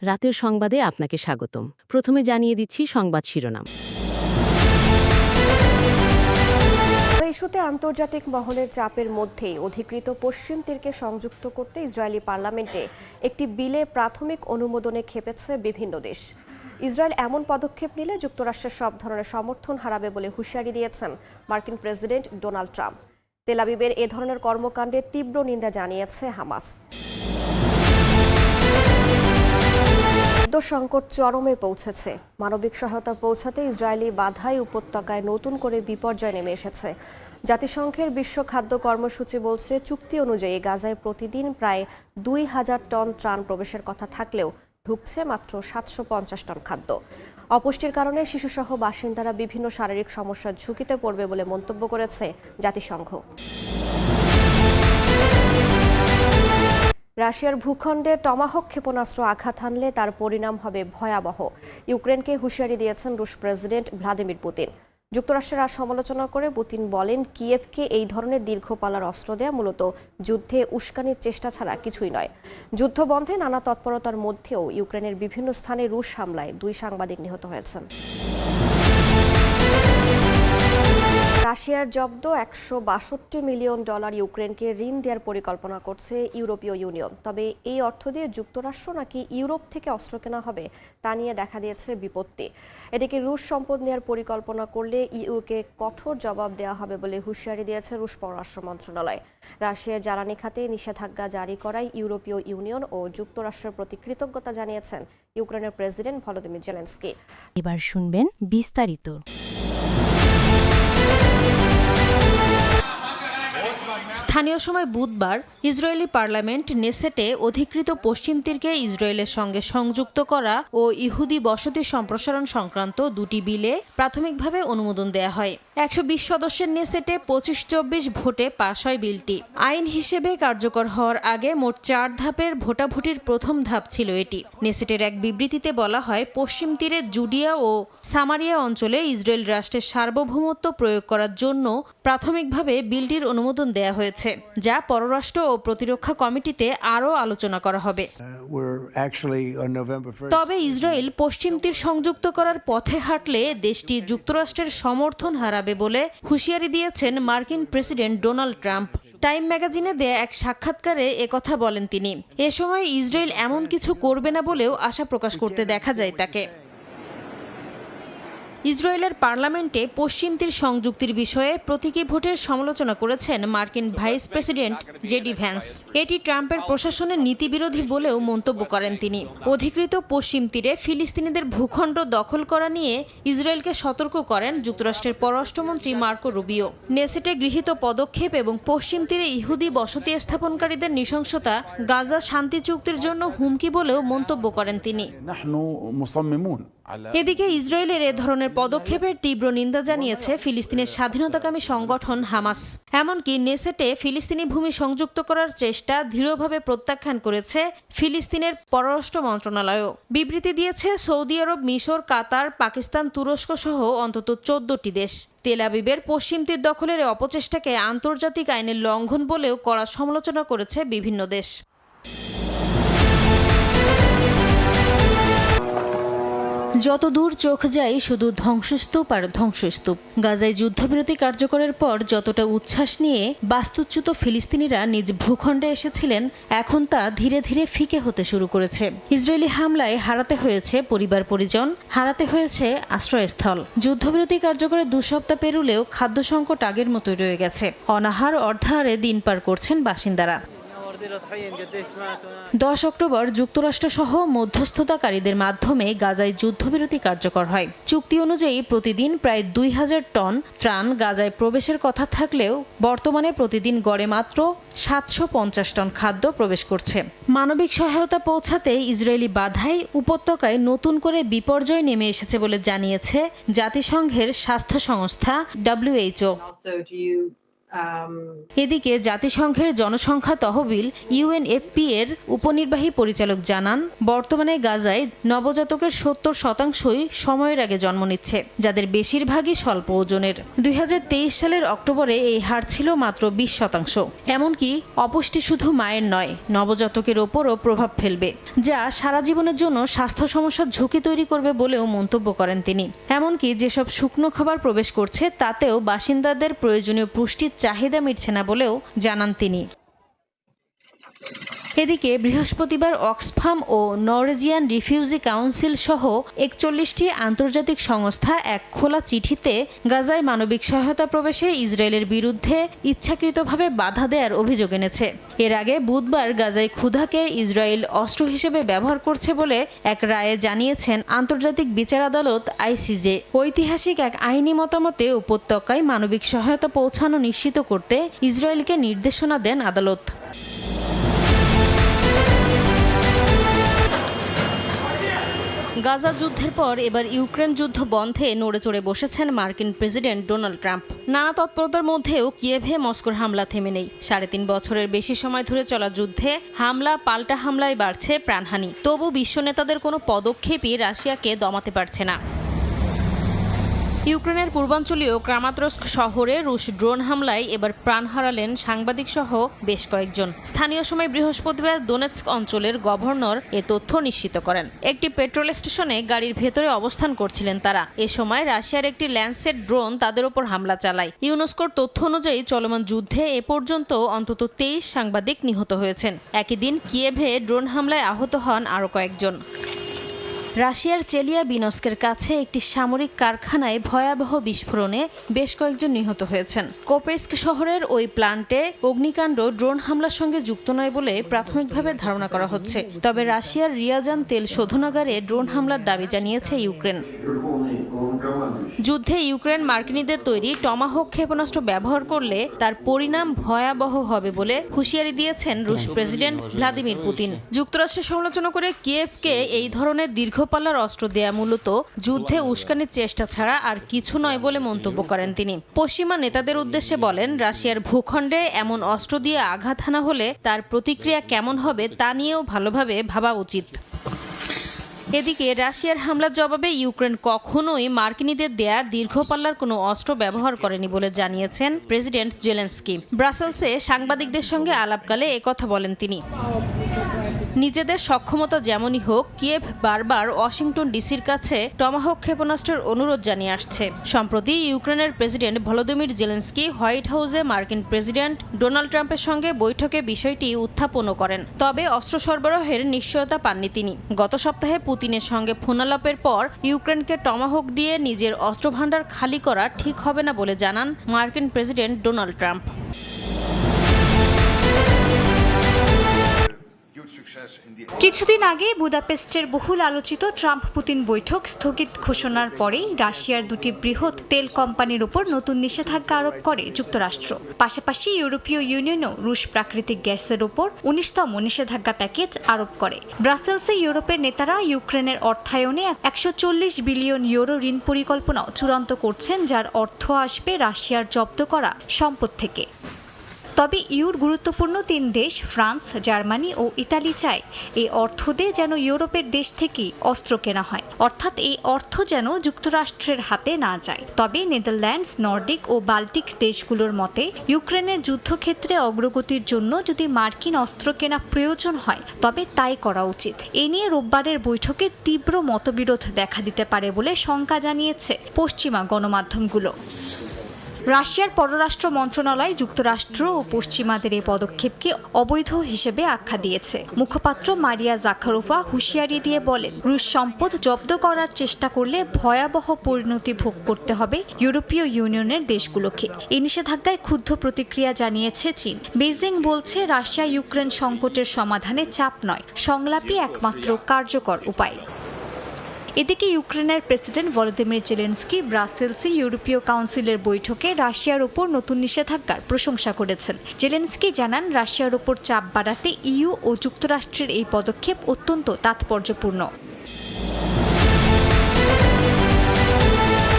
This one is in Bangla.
রাতের সংবাদে আপনাকে স্বাগতম। প্রথমে জানিয়ে দিচ্ছি সংবাদ শিরোনাম। ইস্যুতে আন্তর্জাতিক মহলের চাপের মধ্যেই অধিকৃত পশ্চিম তীরকে সংযুক্ত করতে ইসরায়েলি পার্লামেন্টে একটি বিলে প্রাথমিক অনুমোদনে খেপেছে বিভিন্ন দেশ। ইসরায়েল এমন পদক্ষেপ নিলে যুক্তরাষ্ট্রের সব ধরনের সমর্থন হারাবে বলে হুঁশিয়ারি দিয়েছেন মার্কিন প্রেসিডেন্ট ডোনাল্ড ট্রাম্প। তেল আবিবের এ ধরনের কর্মকাণ্ডে তীব্র নিন্দা জানিয়েছে হামাস। খাদ্য সংকট চরমে পৌঁছেছে। মানবিক সহায়তা পৌঁছাতে ইসরায়েলি বাধাই উপত্যকায় নতুন করে বিপর্যয় নেমে এসেছে। জাতিসংঘের বিশ্ব খাদ্য কর্মসূচি বলছে, চুক্তি অনুযায়ী গাজায় প্রতিদিন প্রায় ২,০০০ টন ত্রাণ প্রবেশের কথা থাকলেও ঢুকছে মাত্র ৭৫০ টন খাদ্য। অপুষ্টির কারণে শিশুসহ বাসিন্দারা বিভিন্ন শারীরিক সমস্যার ঝুঁকিতে পড়বে বলে মন্তব্য করেছে জাতিসংঘ। রাশিয়ার ভূখণ্ডে টমাহক ক্ষেপণাস্ত্র আঘাত হানলে তার পরিণাম হবে ভয়াবহ। ইউক্রেনকে হুঁশিয়ারি দিয়েছেন রুশ প্রেসিডেন্ট ভ্লাদিমির পুতিন। যুক্তরাষ্ট্রের আর সমালোচনা করে পুতিন বলেন, কিয়েভকে এই ধরনের দীর্ঘপাল্লার অস্ত্র দেয়া মূলত যুদ্ধে উস্কানির চেষ্টা ছাড়া কিছুই নয়। যুদ্ধ বন্ধে নানা তৎপরতার মধ্যেও ইউক্রেনের বিভিন্ন স্থানে রুশ হামলায় ২ সাংবাদিক নিহত হয়েছেন। রাশিয়ার জব্দ $১৬২ মিলিয়ন ইউক্রেনকে ঋণ দেওয়ার পরিকল্পনা করছে ইউরোপীয় ইউনিয়ন। তবে এই অর্থ দিয়ে যুক্তরাষ্ট্র নাকি ইউরোপ থেকে অস্ত্র কেনা হবে তা নিয়ে দেখা দিয়েছে বিপত্তি। এদিকে রুশ সম্পদ নেওয়ার পরিকল্পনা করলে ইউকে কঠোর জবাব দেওয়া হবে বলে হুঁশিয়ারি দিয়েছে রুশ পররাষ্ট্র মন্ত্রণালয়। রাশিয়ার জ্বালানি খাতে নিষেধাজ্ঞা জারি করায় ইউরোপীয় ইউনিয়ন ও যুক্তরাষ্ট্রের প্রতি কৃতজ্ঞতা জানিয়েছেন ইউক্রেনের প্রেসিডেন্ট ভলোদিমির জেলেনস্কি। এবার শুনবেন বিস্তারিত। স্থানীয় সময় বুধবার ইসরায়েলি পার্লামেন্ট নেসেটে অধিকৃত পশ্চিম তীরকে ইসরায়েলের সঙ্গে সংযুক্ত করা ও ইহুদি বসতি সম্প্রসারণ সংক্রান্ত 2টি বিলে প্রাথমিকভাবে অনুমোদন দেয়া হয়। 120 সদস্যের নেসেটে 25-24 ভোটে পাশ হয় বিলটি। আইন হিসেবে কার্যকর হওয়ার আগে মোট 4 ধাপের ভোটাভুটির প্রথম ধাপ ছিল এটি। নেসেটের এক বিবৃতিতে বলা হয়, পশ্চিম তীরে জুডিয়া ও সামারিয়া অঞ্চলে ইসরায়েল রাষ্ট্রের সার্বভৌমত্ব প্রয়োগ করার জন্য প্রাথমিকভাবে বিলটির অনুমোদন দেয়া হয়েছে, যা পররাষ্ট্র ও প্রতিরক্ষা কমিটিতে আরও আলোচনা করা হবে। তবে ইসরায়েল পশ্চিম তীর সংযুক্ত করার পথে হাঁটলে দেশটি যুক্তরাষ্ট্রের সমর্থন হারাবে বলে হুঁশিয়ারি দিয়েছেন মার্কিন প্রেসিডেন্ট ডোনাল্ড ট্রাম্প। টাইম ম্যাগাজিনে দেয়া এক সাক্ষাৎকারে একথা বলেন তিনি। এ সময় ইসরায়েল এমন কিছু করবে না বলেও আশা প্রকাশ করতে দেখা যায় তাকে। ইসরায়েলের পার্লামেন্টে পশ্চিম তীর সংযুক্তির বিষয়ে প্রতীকী ভোটের সমালোচনা করেছেন মার্কিন ভাইস প্রেসিডেন্ট জেডি ভ্যান্স। এটি ট্রাম্পের প্রশাসনের নীতিবিরোধী বলেও মন্তব্য করেন তিনি। অধিকৃত পশ্চিম তীরে ফিলিস্তিনিদের ভূখণ্ড দখল করা নিয়ে ইসরায়েলকে সতর্ক করেন যুক্তরাষ্ট্রের পররাষ্ট্রমন্ত্রী মার্কো রুবিও। নেসেটে গৃহীত পদক্ষেপ এবং পশ্চিম তীরে ইহুদি বসতি স্থাপনকারীদের নৃশংসতা গাজা শান্তি চুক্তির জন্য হুমকি বলেও মন্তব্য করেন তিনি। এদিকে ইসরায়েলের এ ধরনের পদক্ষেপের তীব্র নিন্দা জানিয়েছে ফিলিস্তিনের স্বাধীনতাকামী সংগঠন হামাস। এমনকি নেসেটে ফিলিস্তিনি ভূমি সংযুক্ত করার চেষ্টা দৃঢ়ভাবে প্রত্যাখ্যান করেছে ফিলিস্তিনের পররাষ্ট্র মন্ত্রণালয়ও। বিবৃতি দিয়েছে সৌদি আরব, মিশর, কাতার, পাকিস্তান, তুরস্ক সহ অন্তত 14টি দেশ। তেল আবিবের পশ্চিম তীর দখলের অপচেষ্টাকে আন্তর্জাতিক আইনের লঙ্ঘন বলেও কড়া সমালোচনা করেছে বিভিন্ন দেশ। যত দূর চোখ যায় শুধু ধ্বংসস্তূপ আর ধ্বংসস্তূপ। গাজায় যুদ্ধবিরতি কার্যকরের পর যতটা উচ্ছ্বাস নিয়ে বাস্তুচ্যুত ফিলিস্তিনিরা নিজ ভূখণ্ডে এসেছিলেন, এখন তা ধীরে ধীরে ফিকে হতে শুরু করেছে। ইসরায়েলি হামলায় হারাতে হয়েছে পরিবার পরিজন, হারাতে হয়েছে আশ্রয়স্থল। যুদ্ধবিরতি কার্যকরের 2 সপ্তাহ পেরুলেও খাদ্য সংকট আগের মতোই রয়ে গেছে। অনাহার অর্ধাহারে দিন পার করছেন বাসিন্দারা। 10 অক্টোবর যুক্তরাষ্ট্রসহ মধ্যস্থতাকারীদের মাধ্যমে গাজায় যুদ্ধবিরতি কার্যকর হয়। চুক্তি অনুযায়ী প্রতিদিন প্রায় ২,০০০ টন ত্রাণ গাজায় প্রবেশের কথা থাকলেও বর্তমানে প্রতিদিন গড়ে মাত্র ৭৫০ টন খাদ্য প্রবেশ করছে। মানবিক সহায়তা পৌঁছাতে ইসরায়েলি বাধাই উপত্যকায় নতুন করে বিপর্যয় নেমে এসেছে বলে জানিয়েছে জাতিসংঘের স্বাস্থ্য সংস্থা WHO। এদিকে জাতিসংঘের জনসংখ্যা তহবিল ইউএনএফপি এর উপনির্বাহী পরিচালক জানান, বর্তমানে গাজায় নবজাতকের 70%ই সময়ের আগে জন্ম নিচ্ছে, যাদের বেশিরভাগই স্বল্প ওজনের। 2023 সালের অক্টোবরে এই হার ছিল মাত্র 20%। এমনকি অপুষ্টি শুধু মায়ের নয়, নবজাতকের ওপরও প্রভাব ফেলবে, যা সারা জীবনের জন্য স্বাস্থ্য সমস্যার ঝুঁকি তৈরি করবে বলেও মন্তব্য করেন তিনি। এমনকি যেসব শুকনো খাবার প্রবেশ করছে তাতেও বাসিন্দাদের প্রয়োজনীয় পুষ্টির চাহিদা মিটছে না বলেও জানান তিনি। এদিকে বৃহস্পতিবার অক্সফাম ও নরওয়েজিয়ান রিফিউজি কাউন্সিল সহ 41টি আন্তর্জাতিক সংস্থা এক খোলা চিঠিতে গাজায় মানবিক সহায়তা প্রবেশে ইসরায়েলের বিরুদ্ধে ইচ্ছাকৃতভাবে বাধা দেওয়ার অভিযোগ এনেছে। এর আগে বুধবার গাজায় ক্ষুধাকে ইসরায়েল অস্ত্র হিসেবে ব্যবহার করছে বলে এক রায়ে জানিয়েছেন আন্তর্জাতিক বিচার আদালত আইসিজে। ঐতিহাসিক এক আইনি মতামতে উপত্যকায় মানবিক সহায়তা পৌঁছানো নিশ্চিত করতে ইসরায়েলকে নির্দেশনা দেন আদালত। গাজা যুদ্ধের পর এবার ইউক্রেন যুদ্ধ বন্ধে নড়েচড়ে বসেছেন মার্কিন প্রেসিডেন্ট ডোনাল্ড ট্রাম্প। নানা তৎপরতার মধ্যেও কিয়েভে মস্কোর হামলা থেমে নেই। 3.5 বছরের বেশি সময় ধরে চলা যুদ্ধে হামলা পাল্টা হামলায় বাড়ছে প্রাণহানি। তবু বিশ্ব নেতাদের কোনো পদক্ষেপই রাশিয়াকে দমাতে পারছে না। ইউক্রেনের পূর্বাঞ্চলীয় ক্রামাতরস্ক শহরে রুশ ড্রোন হামলায় এবার প্রাণ হারালেন সাংবাদিক সহ বেশ কয়েকজন। স্থানীয় সময় বৃহস্পতিবার দোনেৎস্ক অঞ্চলের গভর্নর এ তথ্য নিশ্চিত করেন। একটি পেট্রোল স্টেশনে গাড়ির ভেতরে অবস্থান করছিলেন তারা। এ সময় রাশিয়ার একটি ল্যান্ডসেট ড্রোন তাদের উপর হামলা চালায়। ইউনেস্কোর তথ্য অনুযায়ী চলমান যুদ্ধে এ পর্যন্ত অন্তত 23 সাংবাদিক নিহত হয়েছেন। একই দিন কিয়েভে ড্রোন হামলায় আহত হন আরও কয়েকজন। রাশিয়ার চেলিয়াবিনস্কের কাছে একটি সামরিক কারখানায় ভয়াবহ বিস্ফোরণে বেশ কয়েকজন নিহত হয়েছেন। কোপেস্ক শহরের ওই প্ল্যান্টে অগ্নিকাণ্ড ড্রোন হামলার সঙ্গে যুক্ত নয় বলে প্রাথমিকভাবে ধারণা করা হচ্ছে। তবে রাশিয়ার রিয়াজান তেল শোধনাগারে ড্রোন হামলার দাবি জানিয়েছে ইউক্রেন। যুদ্ধে ইউক্রেন মার্কিনীদের তৈরি টমাহক ক্ষেপণাস্ত্র ব্যবহার করলে তার পরিণাম ভয়াবহ হবে বলে হুঁশিয়ারি দিয়েছেন রুশ প্রেসিডেন্ট ভ্লাদিমির পুতিন। যুক্তরাষ্ট্রের সমালোচনা করে কিয়েভকে এই ধরনের দীর্ঘপাল্লার অস্ত্র দেয়া মূলত যুদ্ধে উস্কানির চেষ্টা ছাড়া আর কিছু নয় বলে মন্তব্য করেন তিনি। পশ্চিমা নেতাদের উদ্দেশ্যে বলেন, রাশিয়ার ভূখণ্ডে এমন অস্ত্র দিয়ে আঘাত হানা হলে তার প্রতিক্রিয়া কেমন হবে তা নিয়েও ভালোভাবে ভাবা উচিত। এদিকে রাশিয়ার হামলার জবাবে ইউক্রেন কখনোই মার্কিনীদের দেয়া দীর্ঘপাল্লার কোনো অস্ত্র ব্যবহার করেনি বলে জানিয়েছেন প্রেসিডেন্ট জেলেনস্কি। ব্রাসেলসে সাংবাদিকদের সঙ্গে আলাপকালে একথা বলেন তিনি। নিজেদের সক্ষমতা যেমনই হোক, কিয়েভ বারবার ওয়াশিংটন ডিসির কাছে টমাহক ক্ষেপণাস্ত্রের অনুরোধ জানিয়ে আসছে। সম্প্রতি ইউক্রেনের প্রেসিডেন্ট ভলোদিমির জেলেনস্কি হোয়াইট হাউসে মার্কিন প্রেসিডেন্ট ডোনাল্ড ট্রাম্পের সঙ্গে বৈঠকে বিষয়টি উত্থাপনও করেন। তবে অস্ত্র সরবরাহের নিশ্চয়তা পাননি তিনি। গত সপ্তাহে পুতিনের সঙ্গে ফোনালাপের পর ইউক্রেনকে টমাহক দিয়ে নিজের অস্ত্রভান্ডার খালি করা ঠিক হবে না বলে জানান মার্কিন প্রেসিডেন্ট ডোনাল্ড ট্রাম্প। কিছুদিন আগে বুদাপেস্টের বহুল আলোচিত ট্রাম্প পুতিন বৈঠক স্থগিত ঘোষণার পরেই রাশিয়ার দুটি বৃহৎ তেল কোম্পানির উপর নতুন নিষেধাজ্ঞা আরোপ করে যুক্তরাষ্ট্র। পাশাপাশি ইউরোপীয় ইউনিয়নও রুশ প্রাকৃতিক গ্যাসের উপর 19তম নিষেধাজ্ঞা প্যাকেজ আরোপ করে। ব্রাসেলসে ইউরোপের নেতারা ইউক্রেনের অর্থায়নে 140 বিলিয়ন ইউরো ঋণ পরিকল্পনাও চূড়ান্ত করছেন, যার অর্থ আসবে রাশিয়ার জব্দ করা সম্পদ থেকে। তবে ইউর গুরুত্বপূর্ণ 3 দেশ ফ্রান্স, জার্মানি ও ইতালি চায় এই অর্থ দিয়ে যেন ইউরোপের দেশ থেকেই অস্ত্র কেনা হয়, অর্থাৎ এই অর্থ যেন যুক্তরাষ্ট্রের হাতে না যায়। তবে নেদারল্যান্ডস, নর্ডিক ও বাল্টিক দেশগুলোর মতে ইউক্রেনের যুদ্ধক্ষেত্রে অগ্রগতির জন্য যদি মার্কিন অস্ত্র কেনা প্রয়োজন হয় তবে তাই করা উচিত। এ নিয়ে রোববারের বৈঠকে তীব্র মতবিরোধ দেখা দিতে পারে বলে শঙ্কা জানিয়েছে পশ্চিমা গণমাধ্যমগুলো। রাশিয়ার পররাষ্ট্র মন্ত্রণালয় যুক্তরাষ্ট্র ও পশ্চিমাদের এই পদক্ষেপকে অবৈধ হিসেবে আখ্যা দিয়েছে। মুখপাত্র মারিয়া জাখারোভা হুঁশিয়ারি দিয়ে বলেন, রুশ সম্পদ জব্দ করার চেষ্টা করলে ভয়াবহ পরিণতি ভোগ করতে হবে ইউরোপীয় ইউনিয়নের দেশগুলোকে। এই নিষেধাজ্ঞায় ক্ষুব্ধ প্রতিক্রিয়া জানিয়েছে চীন। বেইজিং বলছে, রাশিয়া ইউক্রেন সংকটের সমাধানে চাপ নয়, সংলাপই একমাত্র কার্যকর উপায়। এদিকে ইউক্রেনের প্রেসিডেন্ট ভলোদিমির জেলেনস্কি ব্রাসেলসে ইউরোপীয় কাউন্সিলের বৈঠকে রাশিয়ার উপর নতুন নিষেধাজ্ঞার প্রশংসা করেছেন। জেলেনস্কি জানান, রাশিয়ার উপর চাপ বাড়াতে ইইউ ও যুক্তরাষ্ট্রের এই পদক্ষেপ অত্যন্ত তাৎপর্যপূর্ণ।